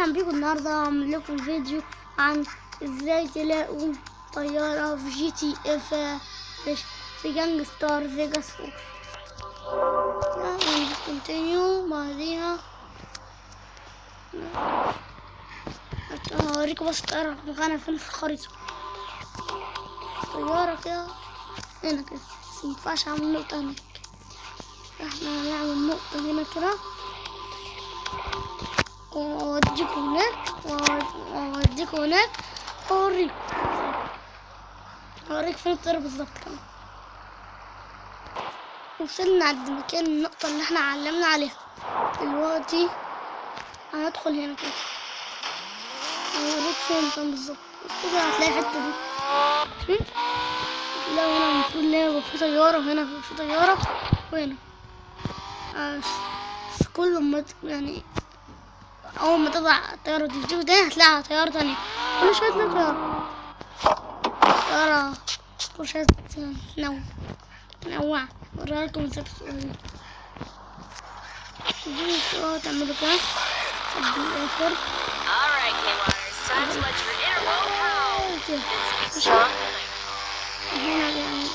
اهلا بيكم. النهارده هعمل لكم فيديو عن ازاي تلاقوا طيارة في جي تي اف في جانجستار فيجاس 4. يعني كونتينيو بعديها هوريكم بس الطيارة مكانها فين في الخريطة. طيارة كده هنا كده، بس مينفعش اعمل نقطة هناك. احنا هنعمل نقطة هنا كده وأوديكم هناك وأوريك فين الطيارة بالظبط كمان. وصلنا عند مكان النقطة اللي احنا علمنا عليها. دلوقتي هندخل هنا كده وأوريك فين كان بالظبط. كده هتلاقي الحتة دي، لا هنا المفروض نلاقي في طيارة، وهنا في طيارة، وهنا بس كل ما يعني أول ما تضع الطيارة دي تيجي تاني هتلاقي طيارة تانية. كل شوية تلاقي طيارة كل شوية تنوع. أوريها لكم ازاي بتسوقوها. دي تعملوا كده لحد الآخر. هنا يعني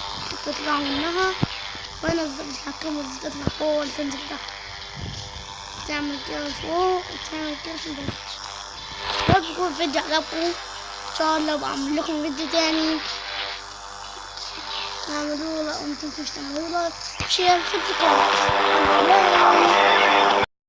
تطلع منها، وهنا بتتحكموا ازاي تطلع فوق ولا تنزل تحت. تعمل كده فوق وتعمل كده في البيت. لو بيكون الفيديو عجبكم ان شاء الله بعمل لكم فيديو تاني. اعملوا له، انتم مش تعملوا له شير، سبسكرايب.